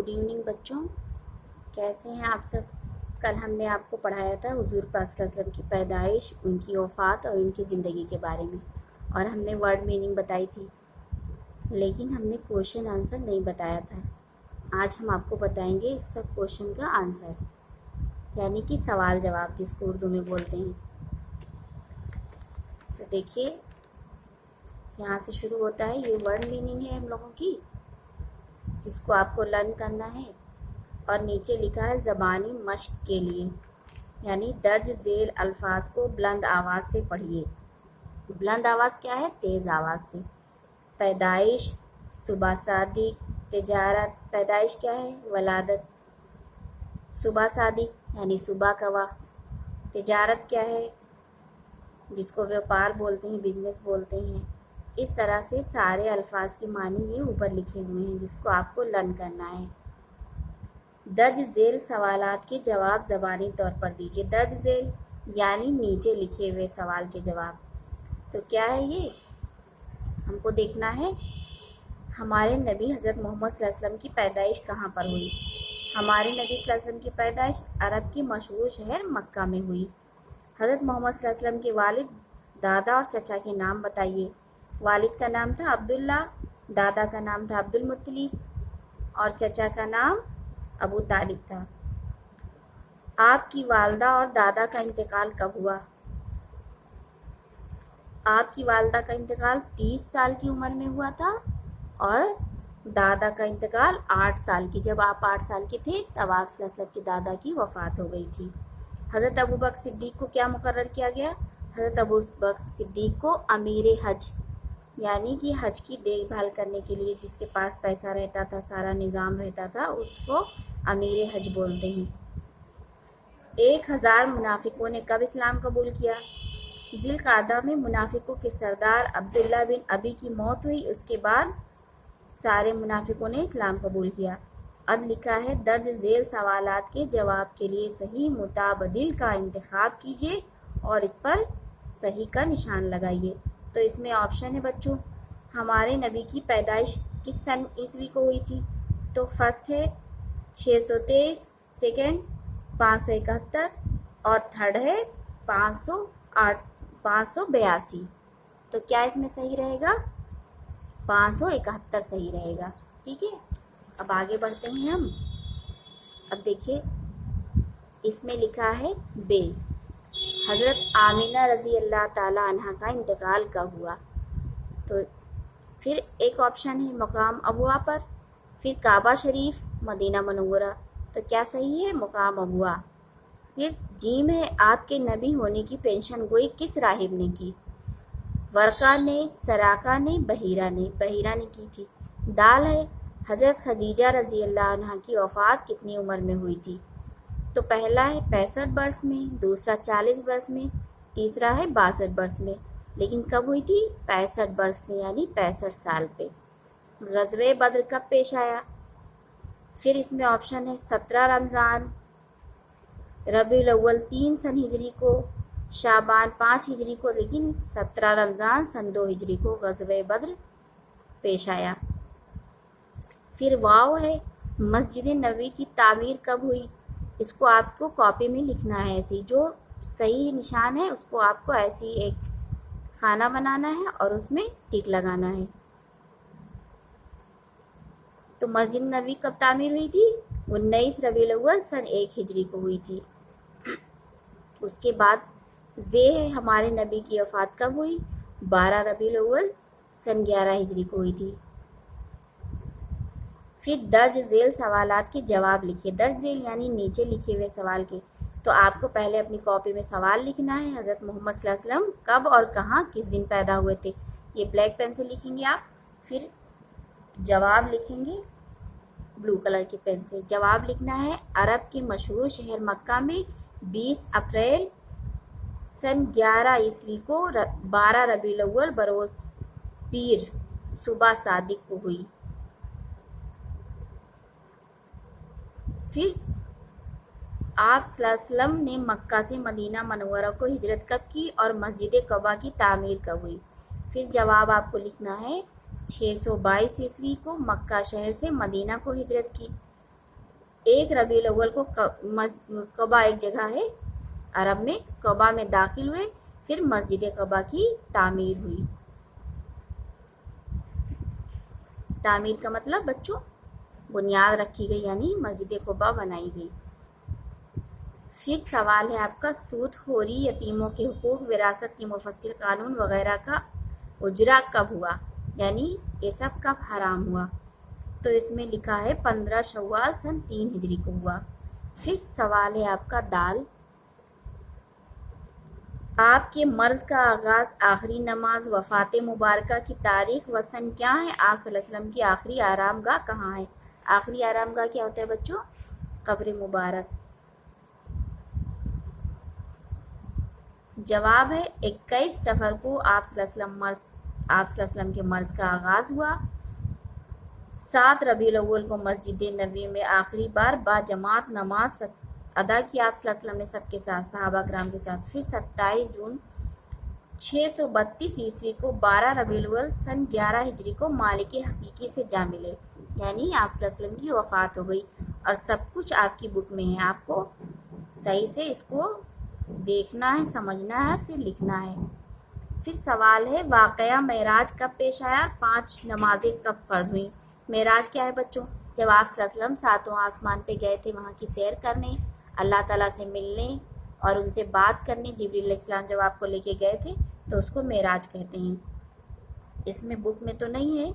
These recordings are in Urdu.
گڈ ایوننگ بچوں، کیسے ہیں آپ سب؟ کل ہم نے آپ کو پڑھایا تھا حضور پاک صلی اللہ علیہ وسلم کی پیدائش، ان کی وفات اور ان کی زندگی کے بارے میں، اور ہم نے ورڈ میننگ بتائی تھی، لیکن ہم نے کوشچن آنسر نہیں بتایا تھا۔ آج ہم آپ کو بتائیں گے اس کا کوشچن کا آنسر، یعنی کہ سوال جواب جس کو اردو میں بولتے ہیں۔ تو دیکھیے یہاں سے شروع ہوتا ہے، یہ ورڈ میننگ ہے ہم لوگوں کی جس کو آپ کو لرن کرنا ہے، اور نیچے لکھا ہے زبانی مشق کے لیے، یعنی درج ذیل الفاظ کو بلند آواز سے پڑھیے۔ بلند آواز کیا ہے؟ تیز آواز سے۔ پیدائش، صبح صادق، تجارت۔ پیدائش کیا ہے؟ ولادت۔ صبح صادق یعنی صبح کا وقت۔ تجارت کیا ہے؟ جس کو ویاپار بولتے ہیں، بزنس بولتے ہیں۔ اس طرح سے سارے الفاظ کے معنی یہ اوپر لکھے ہوئے ہیں جس کو آپ کو لرن کرنا ہے۔ درج ذیل سوالات کے جواب زبانی طور پر دیجیے۔ درج ذیل یعنی نیچے لکھے ہوئے سوال کے جواب۔ تو کیا ہے یہ؟ ہم کو دیکھنا ہے ہمارے نبی حضرت محمد صلی اللہ علیہ وسلم کی پیدائش کہاں پر ہوئی۔ ہمارے نبی صلی اللہ علیہ وسلم کی پیدائش عرب کی مشہور شہر مکہ میں ہوئی۔ حضرت محمد صلی اللہ علیہ وسلم کے والد، دادا اور چچا کے نام بتائیے۔ والد کا نام تھا عبداللہ، دادا کا نام تھا عبد المطلب، اور چچا کا نام ابو طالب تھا۔ آپ کی والدہ اور دادا کا انتقال کب ہوا؟ آپ کی والدہ کا انتقال 30 سال کی عمر میں ہوا تھا، اور دادا کا انتقال 8 سال کی، جب آپ 8 سال کے تھے تب آپ صلی اللہ علیہ وسلم کے دادا کی وفات ہو گئی تھی۔ حضرت ابوبکر صدیق کو کیا مقرر کیا گیا؟ حضرت ابوبکر صدیق کو امیر حج، یعنی کہ حج کی دیکھ بھال کرنے کے لیے جس کے پاس پیسہ رہتا تھا، سارا نظام رہتا تھا، اس کو امیر حج بولتے ہیں۔ 1000 منافقوں نے کب اسلام قبول کیا؟ ذی القعدہ میں منافقوں کے سردار عبداللہ بن ابی کی موت ہوئی، اس کے بعد سارے منافقوں نے اسلام قبول کیا۔ اب لکھا ہے درج ذیل سوالات کے جواب کے لیے صحیح متبادل کا انتخاب کیجیے اور اس پر صحیح کا نشان لگائیے۔ تو اس میں آپشن ہے بچوں، ہمارے نبی کی پیدائش کس سن عیسوی کو ہوئی تھی؟ تو فرسٹ ہے 623، سیکنڈ 571، اور تھرڈ ہے 582۔ تو کیا اس میں صحیح رہے گا؟ 571 صحیح رہے گا۔ ٹھیک ہے، اب آگے بڑھتے ہیں ہم۔ اب دیکھیے اس میں لکھا ہے بے، حضرت آمینہ رضی اللہ تعالی عنہ کا انتقال کب ہوا؟ تو پھر ایک آپشن ہے مقام ابوا پر، پھر کعبہ شریف، مدینہ منورہ۔ تو کیا صحیح ہے؟ مقام ابوا۔ پھر جیم ہے آپ کے نبی ہونے کی پیشن گوئی کس راہب نے کی؟ ورقہ نے، سراقہ نے، بحیرہ نے۔ بحیرہ نے کی تھی۔ دال ہے حضرت خدیجہ رضی اللہ عنہ کی وفات کتنی عمر میں ہوئی تھی؟ تو پہلا ہے 65 برس میں، دوسرا 40 برس میں، تیسرا ہے 62 برس میں، لیکن کب ہوئی تھی؟ 65 برس میں، یعنی 65 سال پہ۔ غزوہ بدر کب پیش آیا؟ پھر اس میں آپشن ہے 17 رمضان، ربیع الاول 3 سن ہجری کو، شعبان 5 ہجری کو، لیکن 17 رمضان سن 2 ہجری کو غزوہ بدر پیش آیا۔ پھر واو ہے مسجد نبوی کی تعمیر کب ہوئی؟ اس کو آپ کو کاپی میں لکھنا ہے، ایسی جو صحیح نشان ہے اس کو آپ کو ایسی ایک خانہ بنانا ہے اور اس میں ٹک لگانا ہے۔ تو مسجد نبوی کب تعمیر ہوئی تھی؟ 19 ربیع الاول سن 1 ہجری کو ہوئی تھی۔ اس کے بعد زے ہے ہمارے نبی کی وفات کب ہوئی؟ 12 ربیع الاول سن 11 ہجری کو ہوئی تھی۔ پھر درج ذیل سوالات کے جواب لکھیے۔ درج ذیل یعنی نیچے لکھے ہوئے سوال کے۔ تو آپ کو پہلے اپنی کاپی میں سوال لکھنا ہے، حضرت محمد صلی اللہ علیہ وسلم کب اور کہاں کس دن پیدا ہوئے تھے، یہ بلیک پین سے لکھیں گے آپ۔ پھر جواب لکھیں گے بلو کلر کی پین سے۔ جواب لکھنا ہے عرب کے مشہور شہر مکہ میں 20 اپریل سن 11 عیسوی کو 12 ربیع الاول بروز پیر صبح صادق کو ہوئی۔ پھر آپ صلی اللہ علیہ وسلم نے مکہ سے مدینہ منورہ کو ہجرت کب کی اور مسجد قباء کی تعمیر کب ہوئی؟ پھر جواب آپ کو لکھنا ہے 622 عیسوی کو مکہ شہر سے مدینہ کو ہجرت کی۔ 1 ربیع الاول کو قبا ایک جگہ ہے عرب میں، قبا میں داخل ہوئے، پھر مسجد قبا کی تعمیر ہوئی۔ تعمیر کا مطلب بچوں بنیاد رکھی گئی، یعنی مسجد قبا بنائی گئی۔ پھر سوال ہے آپ کا، سود خوری، یتیموں کے حقوق، وراثت کے مفصل قانون وغیرہ کا اجرا کب ہوا، یعنی یہ سب کب حرام ہوا؟ تو اس میں لکھا ہے 15 شوال سن 3 ہجری کو ہوا۔ پھر سوال ہے آپ کا دال، آپ کے مرض کا آغاز، آخری نماز، وفات مبارکہ کی تاریخ و سن کیا ہے؟ آپ صلی اللہ علیہ وسلم کی آخری آرام گاہ کہاں ہے؟ آخری آرام گاہ کیا ہوتا ہے بچوں؟ قبر مبارک۔ جواب ہے 21 صفر کو آپ صلی اللہ علیہ وسلم کے مرض کا آغاز ہوا۔ 7 ربیع الاول کو مسجد نبوی میں آخری بار با جماعت نماز ادا کی آپ صلی اللہ علیہ وسلم نے سب کے ساتھ، صحابہ کرام کے ساتھ۔ پھر 27 جون 632 عیسوی کو 12 ربیع الاول سن 11 ہجری کو مالک حقیقی سے جا ملے، یعنی آپ صلی اللہ علیہ وسلم کی وفات ہو گئی، اور سب کچھ آپ کی بک میں ہے، آپ کو صحیح سے اس کو دیکھنا ہے، سمجھنا ہے، پھر لکھنا ہے۔ پھر سوال ہے واقعہ معراج کب پیش آیا، 5 نمازیں کب فرض ہوئیں؟ معراج کیا ہے بچوں؟ جب آپ صلی اللہ علیہ وسلم 7واں آسمان پہ گئے تھے وہاں کی سیر کرنے، اللہ تعالیٰ سے ملنے اور ان سے بات کرنے، جبریل علیہ السلام جب آپ کو لے کے گئے تھے تو اس کو معراج کہتے ہیں۔ اس میں بک میں تو نہیں ہے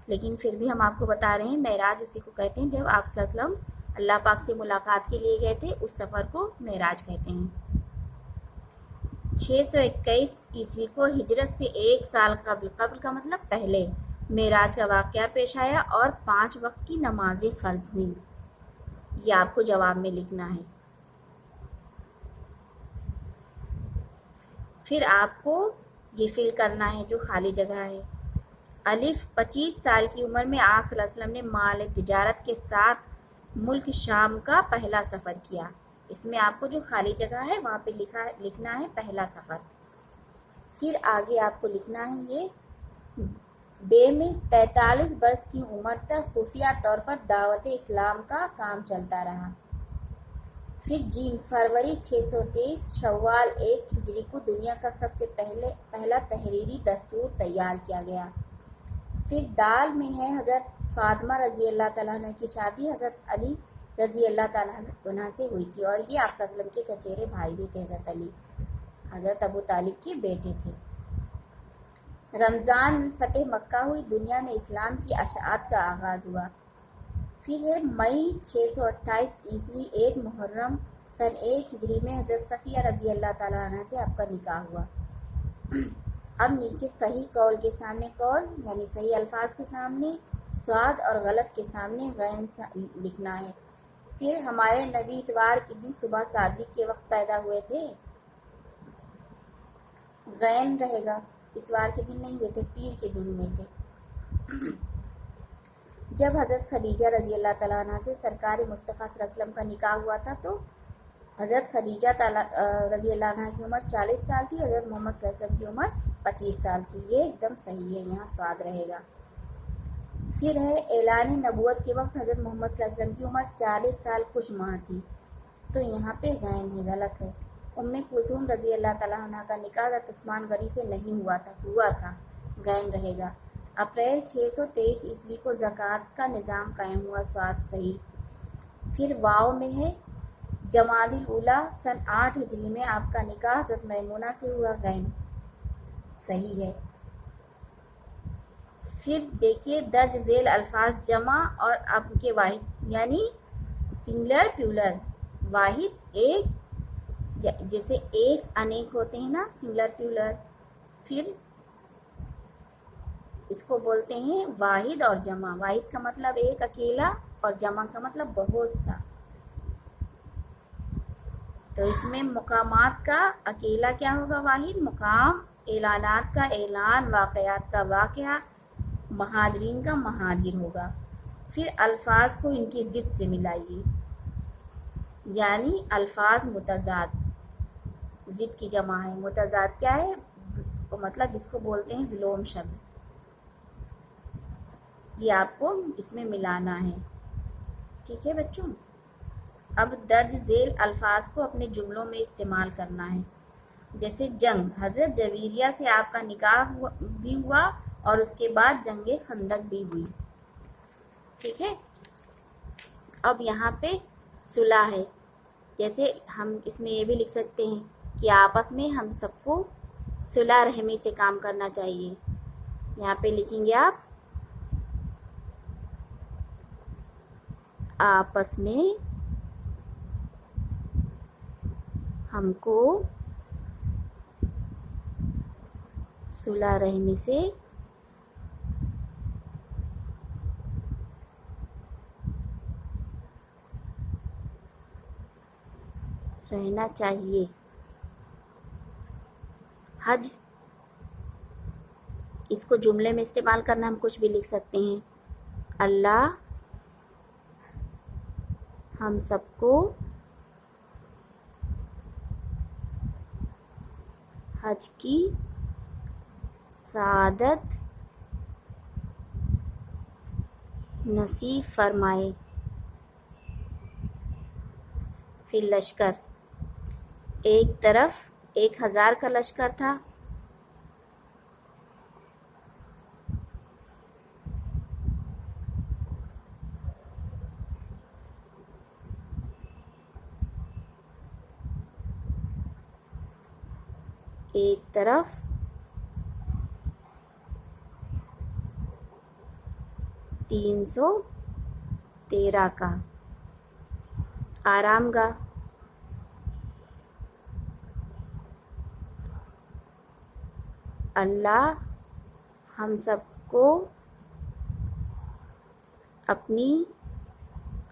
لیکن پھر بھی ہم آپ کو بتا رہے ہیں، معراج اسی کو کہتے ہیں جب آپ صلی اللہ علیہ وسلم اللہ پاک سے ملاقات کے لیے گئے تھے، اس سفر کو معراج کہتے ہیں۔ 621 عیسوی کو ہجرت سے 1 سال قبل، قبل کا مطلب پہلے، معراج کا واقعہ پیش آیا اور 5 وقت کی نمازیں فرض ہوئیں۔ یہ آپ کو جواب میں لکھنا ہے۔ پھر آپ کو یہ فل کرنا ہے جو خالی جگہ ہے۔ الف 25 سال کی عمر میں آپ صلی اللہ علیہ وسلم نے مال تجارت کے ساتھ ملک شام کا پہلا سفر کیا۔ اس میں آپ کو جو خالی جگہ ہے وہاں پہ لکھنا ہے پہلا سفر۔ پھر آگے آپ کو لکھنا ہے یہ بے میں 43 برس کی عمر تک خفیہ طور پر دعوت اسلام کا کام چلتا رہا۔ پھر جیم فروری 623 شوال 1 ہجری کو دنیا کا سب سے پہلا تحریری دستور تیار کیا گیا۔ پھر دال میں ہے حضرت فاطمہ رضی اللہ تعالیٰ عنہ کی شادی حضرت علی رضی اللہ تعالیٰ عنہ سے ہوئی تھی، اور یہ آپ صلی اللہ علیہ وسلم کے چچیرے بھائی بھی تھے، حضرت علی حضرت ابو طالب کے بیٹے تھے۔ رمضان میں فتح مکہ ہوئی، دنیا میں اسلام کی اشاعت کا آغاز ہوا۔ پھر ہے مئی 628 عیسوی 1 محرم سن 1 ہجری میں حضرت صفیہ رضی اللہ تعالیٰ عنہ سے آپ کا نکاح ہوا۔ اب نیچے صحیح قول کے سامنے قول، یعنی صحیح الفاظ کے سامنے صاد اور غلط کے سامنے غین لکھنا ہے۔ پھر ہمارے نبی اتوار کے دن صبح صادق کے وقت پیدا ہوئے تھے، غین رہے گا، اتوار کے دن نہیں ہوئے تھے، پیر کے دن ہوئے تھے۔ جب حضرت خدیجہ رضی اللہ تعالیٰ عنہ سے سرکار مصطفیٰ صلی اللہ علیہ وسلم کا نکاح ہوا تھا تو حضرت خدیجہ رضی اللہ عنہ کی عمر 40 سال تھی، حضرت محمد صلی اللہ علیہ وسلم کی عمر 25 سال تھی۔ یہ ایک دم صحیح ہے، یہاں سواد رہے گا۔ پھر ہے اعلان نبوت کے وقت حضرت محمد صلی اللہ علیہ وسلم کی عمر 40 سال کچھ ماہ تھی، تو یہاں پہ غین ہے، غلط ہے۔ ام کلثوم رضی اللہ تعالیٰ عنہ کا نکاح حضرت عثمان غنی سے نہیں ہوا تھا، غین رہے گا۔ اپریل 623 عیسوی کو زکوٰۃ کا نظام قائم ہوا، سواد صحیح۔ پھر واؤ میں ہے جمادی الاولیٰ سن 8 ہجری میں آپ کا نکاح حضرت میمونہ سے ہوا، غین صحیح ہے۔ پھر دیکھیے درج ذیل الفاظ جمع اور اب کے واحد، یعنی سنگولر پیولر، واحد ایک، جیسے ایک انیک ہوتے ہیں نا سنگولر پیولر، پھر اس کو بولتے ہیں واحد اور جمع۔ واحد کا مطلب ایک اکیلا اور جمع کا مطلب بہت سا۔ تو اس میں مقامات کا اکیلا کیا ہوگا؟ واحد مقام، اعلانات کا اعلان، واقعات کا واقعہ، مہاجرین کا مہاجر ہوگا۔ پھر الفاظ کو ان کی ضد سے ملائیے، یعنی الفاظ متضاد، ضد کی جمع ہے۔ متضاد کیا ہے؟ مطلب اس کو بولتے ہیں ولوم شبد، یہ آپ کو اس میں ملانا ہے، ٹھیک ہے بچوں۔ اب درج ذیل الفاظ کو اپنے جملوں میں استعمال کرنا ہے. جیسے جنگ، حضرت جویریہ سے آپ کا نکاح بھی ہوا اور اس کے بعد جنگ خندق بھی ہوئی. ٹھیک ہے. اب یہاں پہ صلح ہے. جیسے ہم اس میں یہ بھی لکھ سکتے ہیں کہ آپس میں ہم سب کو صلح رحمی سے کام کرنا چاہیے. یہاں پہ لکھیں گے آپ آپس میں ہم کو صلح رحمی سے رہنا چاہیے. حج، اس کو جملے میں استعمال کرنا ہم کچھ بھی لکھ سکتے ہیں. اللہ ہم سب کو حج کی سعادت نصیب فرمائے. پھر لشکر، ایک طرف 1000 کا لشکر تھا، ایک طرف 313 کا آرام گاہ. اللہ ہم سب کو اپنی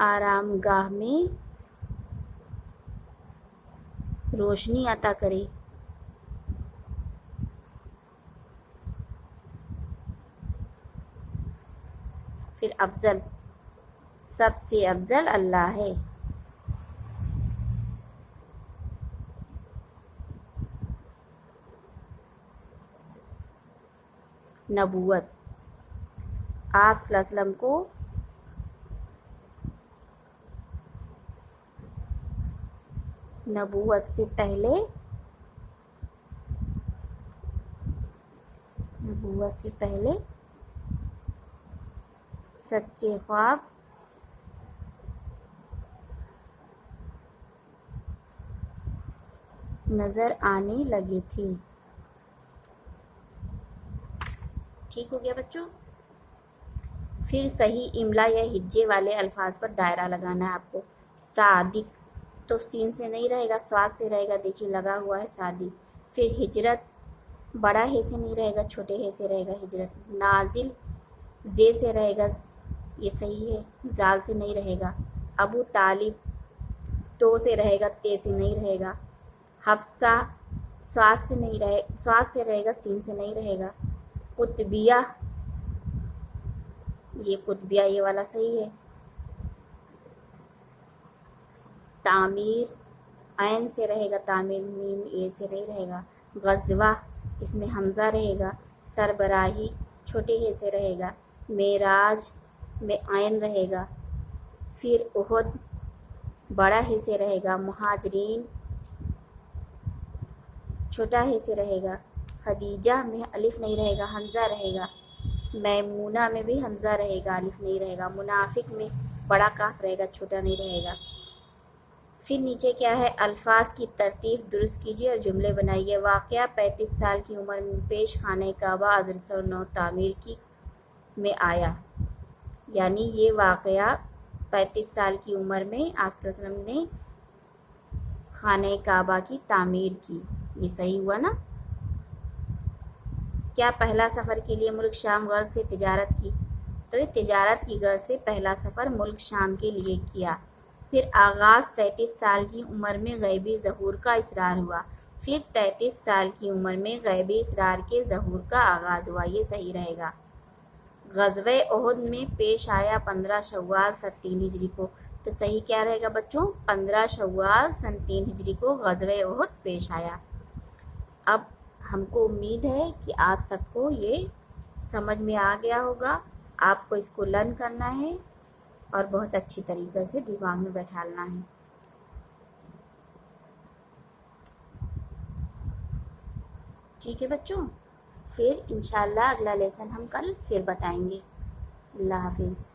آرام گاہ میں روشنی عطا کرے. پھر افضل، سب سے افضل اللہ ہے. نبوت، آپ صلی اللہ علیہ وسلم کو نبوت سے پہلے سچے خواب نظر آنے لگے تھے. ٹھیک ہو گیا بچوں. پھر صحیح املا یا ہجے والے الفاظ پر دائرہ لگانا ہے آپ کو. صادق تو سین سے نہیں رہے گا، سواد سے رہے گا. دیکھیے لگا ہوا ہے صادق. پھر ہجرت بڑا ہے سے نہیں رہے گا، چھوٹے ہے سے رہے گا ہجرت. نازل زے سے رہے گا، یہ صحیح ہے، زال سے نہیں رہے گا. ابو طالب تو سے رہے گا، تے سے نہیں رہے گا. حفصہ سواد سے رہے گا، سین سے نہیں رہے گا. قطبیہ، یہ قطبیہ یہ والا صحیح ہے. تعمیر عین سے رہے گا، تعمیر میم اے سے نہیں رہے گا. غزوہ، اس میں حمزہ رہے گا. سربراہی چھوٹے ہے سے رہے گا. معراج میں عین رہے گا. پھر احد بڑا ہے سے رہے گا. مہاجرین چھوٹا ہے سے رہے گا. خدیجہ میں الف نہیں رہے گا، حمزہ رہے گا. میمونہ میں بھی حمزہ رہے گا، الف نہیں رہے گا. منافق میں بڑا کاف رہے گا، چھوٹا نہیں رہے گا. پھر نیچے کیا ہے، الفاظ کی ترتیب درست کیجیے اور جملے بنائیے. واقعہ 35 سال کی عمر میں پیش خانہ کعبہ ازرس و نو تعمیر میں آیا. یعنی یہ واقعہ 35 سال کی عمر میں آپ صلی اللہ علیہ وسلم نے خانہ کعبہ کی تعمیر کی. یہ صحیح ہوا نا. کیا پہلا سفر کے لیے ملک شام غرض سے تجارت کی؟ تو یہ تجارت کی غرض سے پہلا سفر ملک شام کے لیے کیا. پھر آغاز 33 سال کی عمر میں غیبی ظہور کا اصرار ہوا. پھر 33 سال کی عمر میں غیبی اصرار کے ظہور کا آغاز ہوا. یہ صحیح رہے گا. غزوہ احد میں پیش آیا 15 شوال سن 3 ہجری کو. تو صحیح کیا رہے گا بچوں؟ 15 شوال سن 3 ہجری کو غزوہ احد پیش آیا. اب ہم کو امید ہے کہ آپ سب کو یہ سمجھ میں آ گیا ہوگا. آپ کو اس کو لرن کرنا ہے اور بہت اچھی طریقے سے دماغ میں بیٹھالنا ہے. ٹھیک ہے بچوں، پھر انشاءاللہ اگلا لیسن ہم کل پھر بتائیں گے. اللہ حافظ.